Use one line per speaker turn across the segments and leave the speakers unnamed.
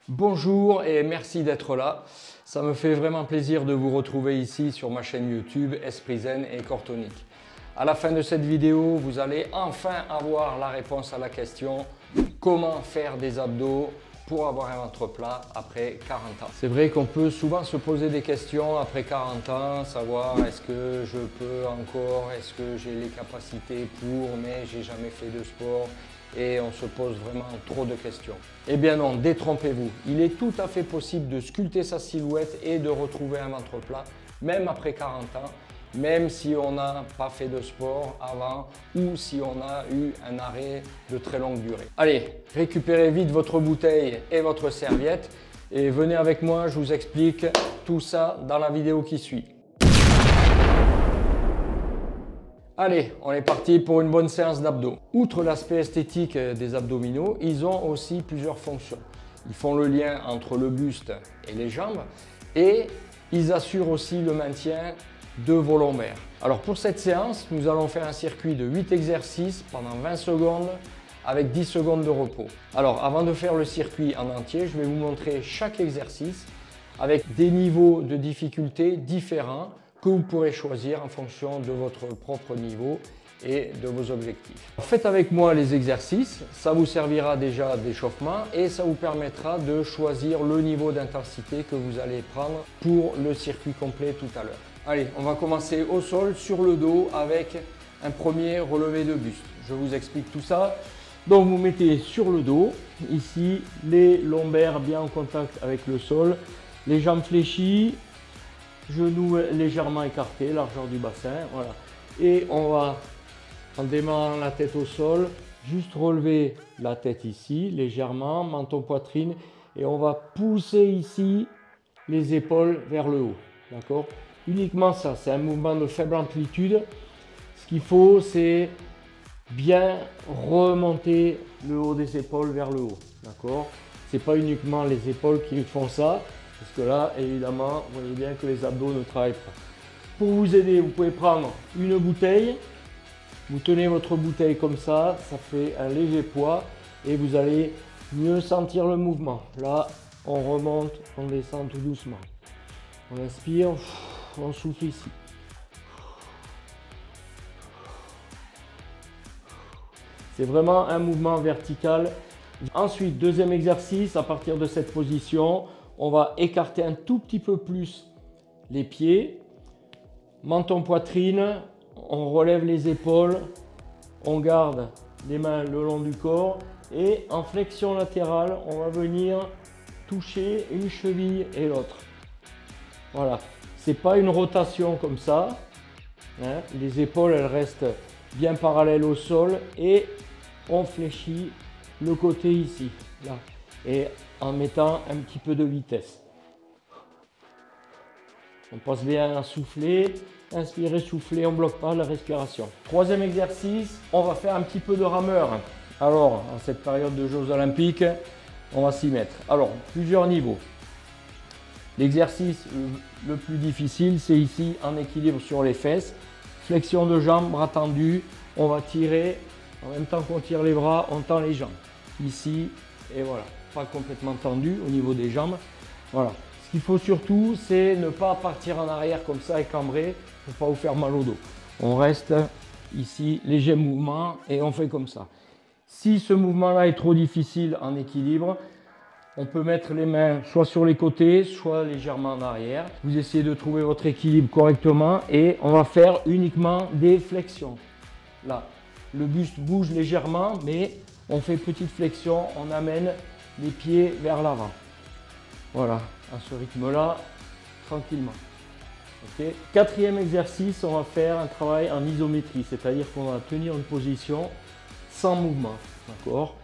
Bonjour et merci d'être là. Ça me fait vraiment plaisir de vous retrouver ici sur ma chaîne YouTube Esprit Zen et Corps Tonique. À la fin de cette vidéo, vous allez enfin avoir la réponse à la question comment faire des abdos pour avoir un ventre plat après 40 ans. C'est vrai qu'on peut souvent se poser des questions après 40 ans, savoir est-ce que je peux encore, est-ce que j'ai les capacités pour, mais j'ai jamais fait de sport. Et on se pose vraiment trop de questions. Eh bien non, détrompez-vous. Il est tout à fait possible de sculpter sa silhouette et de retrouver un ventre plat, même après 40 ans, même si on n'a pas fait de sport avant ou si on a eu un arrêt de très longue durée. Allez, récupérez vite votre bouteille et votre serviette et venez avec moi, je vous explique tout ça dans la vidéo qui suit. Allez, on est parti pour une bonne séance d'abdos. Outre l'aspect esthétique des abdominaux, ils ont aussi plusieurs fonctions. Ils font le lien entre le buste et les jambes et ils assurent aussi le maintien de vos lombaires. Alors pour cette séance, nous allons faire un circuit de 8 exercices pendant 20 secondes avec 10 secondes de repos. Alors avant de faire le circuit en entier, je vais vous montrer chaque exercice avec des niveaux de difficulté différents que vous pourrez choisir en fonction de votre propre niveau et de vos objectifs. Faites avec moi les exercices, ça vous servira déjà d'échauffement et ça vous permettra de choisir le niveau d'intensité que vous allez prendre pour le circuit complet tout à l'heure. Allez, on va commencer au sol, sur le dos, avec un premier relevé de buste. Je vous explique tout ça. Donc vous mettez sur le dos, ici, les lombaires bien en contact avec le sol, les jambes fléchies, genoux légèrement écartés, largeur du bassin, voilà. Et on va, en démarrant la tête au sol, juste relever la tête ici, légèrement, menton poitrine, et on va pousser ici les épaules vers le haut, d'accord? Uniquement ça, c'est un mouvement de faible amplitude. Ce qu'il faut, c'est bien remonter le haut des épaules vers le haut, d'accord? C'est pas uniquement les épaules qui font ça, parce que là, évidemment, vous voyez bien que les abdos ne travaillent pas. Pour vous aider, vous pouvez prendre une bouteille. Vous tenez votre bouteille comme ça fait un léger poids et vous allez mieux sentir le mouvement. Là, on remonte, on descend tout doucement. On inspire, on souffle ici. C'est vraiment un mouvement vertical. Ensuite, deuxième exercice, à partir de cette position, on va écarter un tout petit peu plus les pieds, menton poitrine, on relève les épaules, on garde les mains le long du corps et en flexion latérale, on va venir toucher une cheville et l'autre. Voilà, c'est pas une rotation comme ça, hein. Les épaules elles restent bien parallèles au sol et on fléchit le côté ici, là. Et en mettant un petit peu de vitesse. On pense bien à souffler, inspirer, souffler, on ne bloque pas la respiration. Troisième exercice, on va faire un petit peu de rameur. Alors, en cette période de Jeux Olympiques, on va s'y mettre. Alors, plusieurs niveaux. L'exercice le plus difficile, c'est ici, en équilibre sur les fesses. Flexion de jambes, bras tendus. On va tirer, en même temps qu'on tire les bras, on tend les jambes. Ici, et voilà. Pas complètement tendu au niveau des jambes. Voilà. Ce qu'il faut surtout, c'est ne pas partir en arrière comme ça et cambrer pour pas vous faire mal au dos. On reste ici, léger mouvement et on fait comme ça. Si ce mouvement-là est trop difficile en équilibre, on peut mettre les mains soit sur les côtés, soit légèrement en arrière. Vous essayez de trouver votre équilibre correctement et on va faire uniquement des flexions. Là, le buste bouge légèrement, mais on fait petite flexion, on amène les pieds vers l'avant. Voilà, à ce rythme-là, tranquillement. Okay. Quatrième exercice, on va faire un travail en isométrie, c'est-à-dire qu'on va tenir une position sans mouvement. D'accord?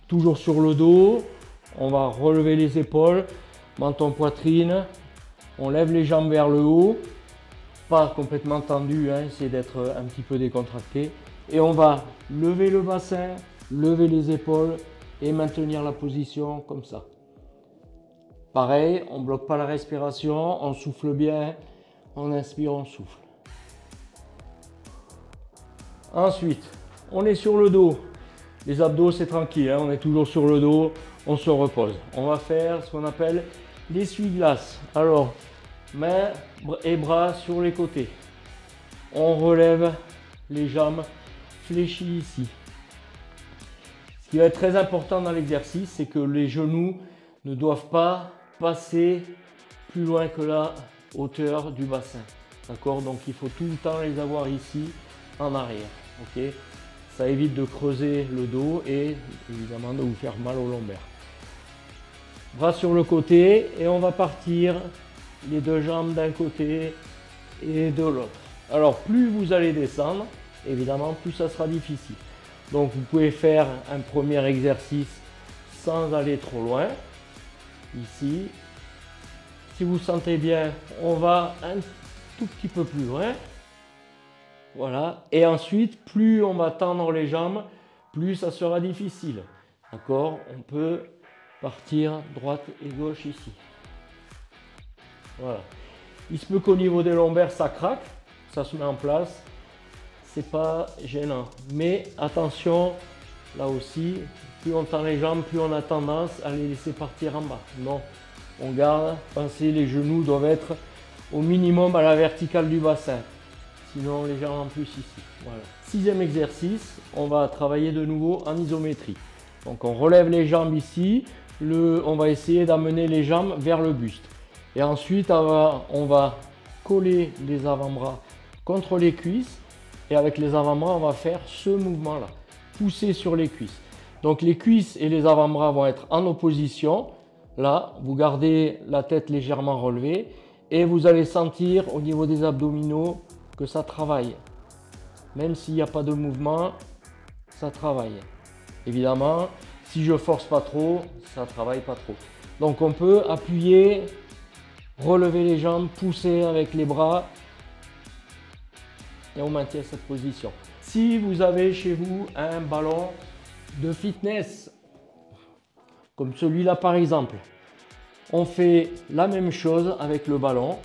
Toujours sur le dos, on va relever les épaules, menton poitrine, on lève les jambes vers le haut, pas complètement tendu, hein, essayez d'être un petit peu décontracté. Et on va lever le bassin, lever les épaules, et maintenir la position comme ça. Pareil, on ne bloque pas la respiration, on souffle bien, on inspire, on souffle. Ensuite, on est sur le dos. Les abdos, c'est tranquille, hein, on est toujours sur le dos. on se repose. On va faire ce qu'on appelle l'essuie-glace. Alors, mains et bras sur les côtés. On relève les jambes fléchies ici. Ce qui va être très important dans l'exercice, c'est que les genoux ne doivent pas passer plus loin que la hauteur du bassin. D'accord? Donc il faut tout le temps les avoir ici en arrière. Ok? Ça évite de creuser le dos et évidemment de vous faire mal au lombaire. Bras sur le côté et on va partir les deux jambes d'un côté et de l'autre. Alors plus vous allez descendre, évidemment plus ça sera difficile. Donc vous pouvez faire un premier exercice sans aller trop loin. Ici, si vous sentez bien, on va un tout petit peu plus loin. Voilà. Et ensuite, plus on va tendre les jambes, plus ça sera difficile. D'accord? On peut partir droite et gauche ici. Voilà. Il se peut qu'au niveau des lombaires, ça craque. Ça se met en place. C'est pas gênant. Mais attention, là aussi, plus on tend les jambes, plus on a tendance à les laisser partir en bas. Non, on garde. Pensez, les genoux doivent être au minimum à la verticale du bassin. Sinon, les jambes en plus ici. Voilà. Sixième exercice, on va travailler de nouveau en isométrie. Donc on relève les jambes ici. On va essayer d'amener les jambes vers le buste. Et ensuite, on va coller les avant-bras contre les cuisses. Et avec les avant-bras, on va faire ce mouvement-là. Pousser sur les cuisses. Donc les cuisses et les avant-bras vont être en opposition. Là, vous gardez la tête légèrement relevée. Et vous allez sentir au niveau des abdominaux que ça travaille. Même s'il n'y a pas de mouvement, ça travaille. Évidemment, si je force pas trop, ça ne travaille pas trop. Donc on peut appuyer, relever les jambes, pousser avec les bras et on maintient cette position. Si vous avez chez vous un ballon de fitness, comme celui-là par exemple, on fait la même chose avec le ballon.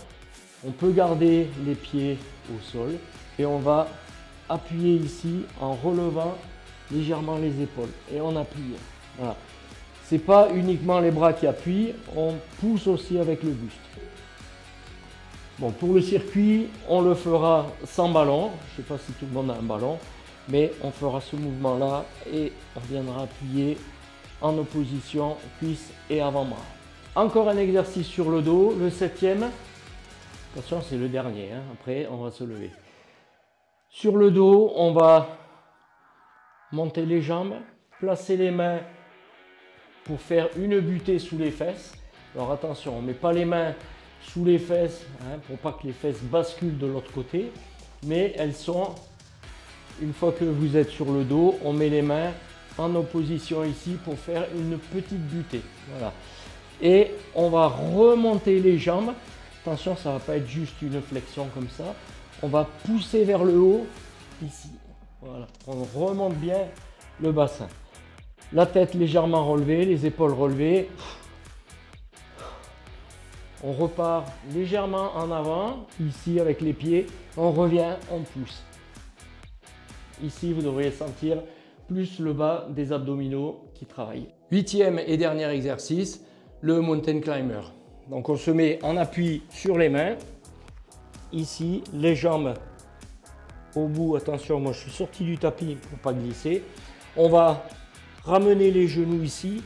On peut garder les pieds au sol et on va appuyer ici en relevant légèrement les épaules et on appuie. Voilà. C'est pas uniquement les bras qui appuient, on pousse aussi avec le buste. Bon, pour le circuit, on le fera sans ballon. Je ne sais pas si tout le monde a un ballon, mais on fera ce mouvement-là et on viendra appuyer en opposition cuisse et avant-bras. Encore un exercice sur le dos, le septième. Attention, c'est le dernier, hein. Après on va se lever. Sur le dos, on va monter les jambes, placer les mains pour faire une butée sous les fesses. Alors attention, on ne met pas les mains sous les fesses, hein, pour pas que les fesses basculent de l'autre côté, mais elles sont, une fois que vous êtes sur le dos, on met les mains en opposition ici pour faire une petite butée. Voilà. Et on va remonter les jambes. Attention, ça ne va pas être juste une flexion comme ça. On va pousser vers le haut, ici. Voilà. On remonte bien le bassin. La tête légèrement relevée, les épaules relevées. On repart légèrement en avant, ici avec les pieds. On revient, on pousse. Ici, vous devriez sentir plus le bas des abdominaux qui travaillent. Huitième et dernier exercice, le mountain climber. Donc on se met en appui sur les mains. Ici, les jambes au bout. Attention, moi je suis sorti du tapis pour ne pas glisser. On va ramener les genoux ici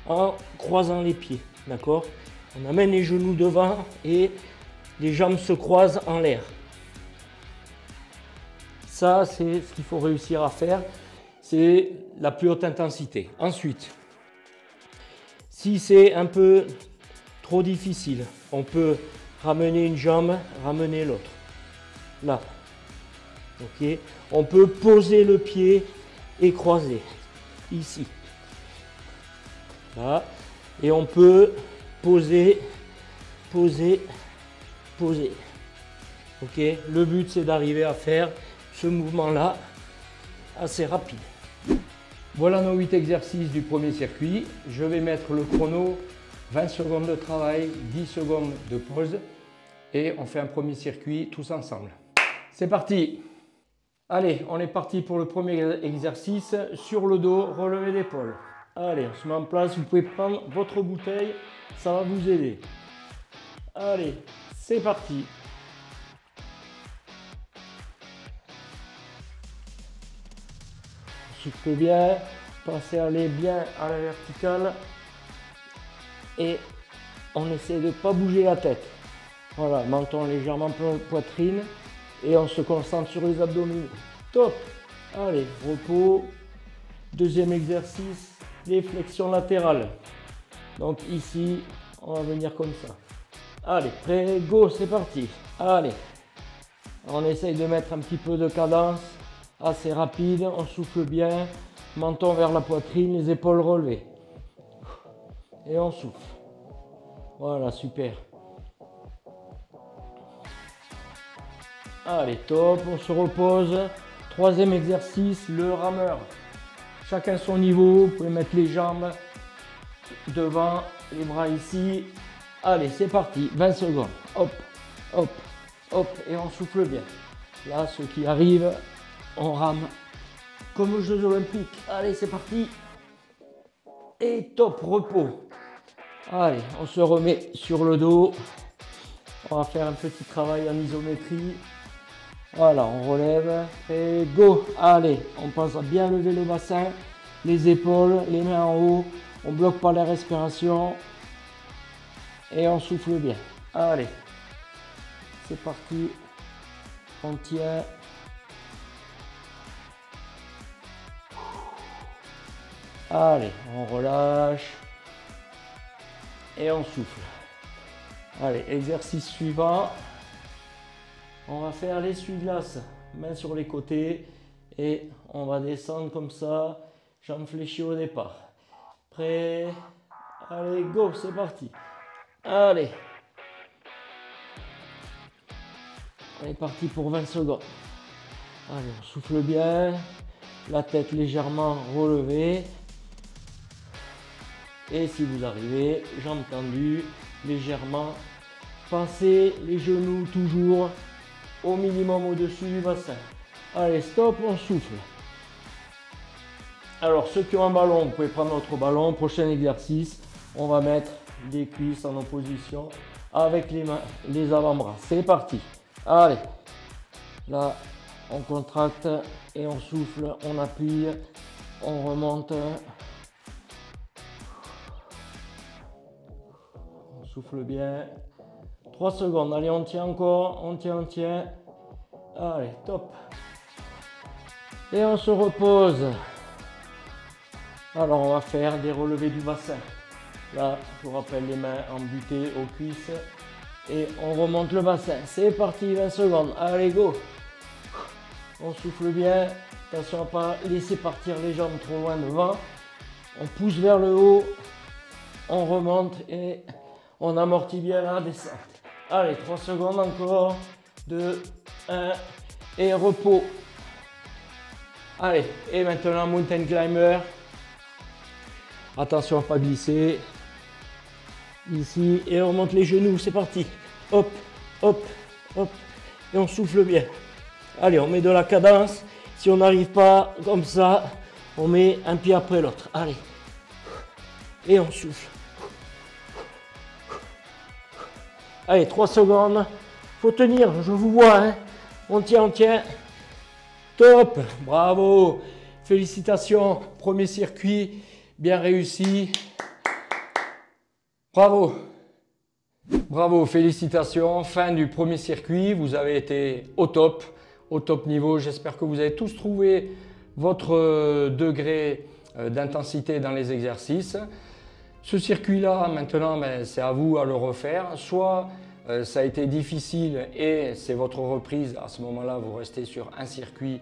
en croisant les pieds. D'accord? On amène les genoux devant et les jambes se croisent en l'air. Ça, c'est ce qu'il faut réussir à faire. C'est la plus haute intensité. Ensuite, si c'est un peu trop difficile, on peut ramener une jambe, ramener l'autre. Là. Ok. On peut poser le pied et croiser. Ici. Là. Et on peut poser, poser, poser. Ok. Le but, c'est d'arriver à faire ce mouvement-là assez rapide. Voilà nos 8 exercices du premier circuit. Je vais mettre le chrono, 20 secondes de travail, 10 secondes de pause et on fait un premier circuit tous ensemble. C'est parti! Allez, on est parti pour le premier exercice. Sur le dos, relever l'épaule. Allez, on se met en place. Vous pouvez prendre votre bouteille, ça va vous aider. Allez, c'est parti. Soufflez bien, pensez à aller bien à la verticale et on essaie de ne pas bouger la tête. Voilà, menton légèrement poitrine et on se concentre sur les abdominaux. Top. Allez, repos. Deuxième exercice, les flexions latérales. Donc ici, on va venir comme ça. Allez, prêt, go, c'est parti. Allez, on essaye de mettre un petit peu de cadence assez rapide. On souffle bien, menton vers la poitrine, les épaules relevées. Et on souffle. Voilà, super. Allez, top, on se repose. Troisième exercice, le rameur. Chacun son niveau, vous pouvez mettre les jambes devant, les bras ici. Allez, c'est parti, 20 secondes. Hop, hop, hop, et on souffle bien. Là, ceux qui arrivent, on rame comme aux Jeux Olympiques. Allez, c'est parti. Et top, repos. Allez, on se remet sur le dos. On va faire un petit travail en isométrie. Voilà, on relève et go. Allez, on pense à bien lever le bassin, les épaules, les mains en haut. On bloque pas la respiration et on souffle bien. Allez, c'est parti. On tient. Allez, on relâche et on souffle. Allez, exercice suivant. On va faire l'essuie-glace, main sur les côtés et on va descendre comme ça, jambes fléchies au départ. Prêt? Allez, go, c'est parti. Allez. On est parti pour 20 secondes. Allez, on souffle bien, la tête légèrement relevée. Et si vous arrivez, jambes tendues, légèrement. Pensez les genoux toujours au minimum au-dessus du bassin. Allez, stop, on souffle. Alors, ceux qui ont un ballon, vous pouvez prendre votre ballon. Prochain exercice, on va mettre les cuisses en opposition avec les mains, les avant-bras. C'est parti. Allez, là, on contracte et on souffle, on appuie, on remonte. On souffle bien. 3 secondes, allez, on tient encore, on tient, on tient. Allez, top. Et on se repose. Alors, on va faire des relevés du bassin. Là, je vous rappelle les mains embutées aux cuisses. Et on remonte le bassin. C'est parti, 20 secondes. Allez, go. On souffle bien. Attention à ne pas laisser partir les jambes trop loin devant. On pousse vers le haut. On remonte et on amortit bien la descente. Allez, 3 secondes encore. 2, 1 et repos. Allez, et maintenant mountain climber. Attention à ne pas glisser. Ici, et on remonte les genoux, c'est parti. Hop, hop, hop. Et on souffle bien. Allez, on met de la cadence. Si on n'arrive pas comme ça, on met un pied après l'autre. Allez. Et on souffle. Allez, 3 secondes. Faut tenir, je vous vois. Hein. On tient, on tient. Top, bravo. Félicitations. Premier circuit, bien réussi. Bravo. Bravo, félicitations. Fin du premier circuit. Vous avez été au top niveau. J'espère que vous avez tous trouvé votre degré d'intensité dans les exercices. Ce circuit-là, maintenant, c'est à vous à le refaire. Soit ça a été difficile et c'est votre reprise. À ce moment-là, vous restez sur un circuit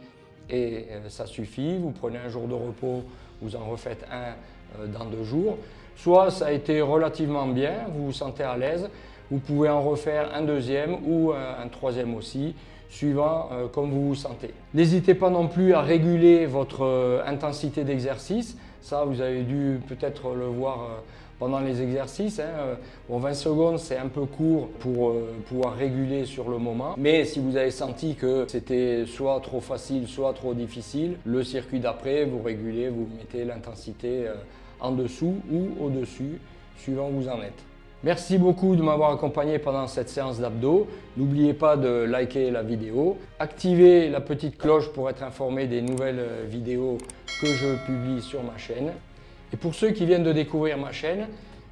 et ça suffit. Vous prenez un jour de repos, vous en refaites un dans 2 jours. Soit ça a été relativement bien, vous vous sentez à l'aise. Vous pouvez en refaire un deuxième ou un troisième aussi, suivant comme vous vous sentez. N'hésitez pas non plus à réguler votre intensité d'exercice. Ça, vous avez dû peut-être le voir pendant les exercices. Bon, 20 secondes, c'est un peu court pour pouvoir réguler sur le moment. Mais si vous avez senti que c'était soit trop facile, soit trop difficile, le circuit d'après, vous régulez, vous mettez l'intensité en dessous ou au-dessus, suivant où vous en êtes. Merci beaucoup de m'avoir accompagné pendant cette séance d'abdos. N'oubliez pas de liker la vidéo, activez la petite cloche pour être informé des nouvelles vidéos que je publie sur ma chaîne. Et pour ceux qui viennent de découvrir ma chaîne,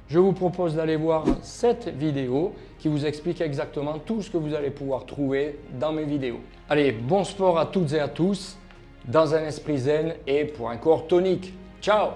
je vous propose d'aller voir cette vidéo qui vous explique exactement tout ce que vous allez pouvoir trouver dans mes vidéos. Allez, bon sport à toutes et à tous, dans un esprit zen et pour un corps tonique. Ciao!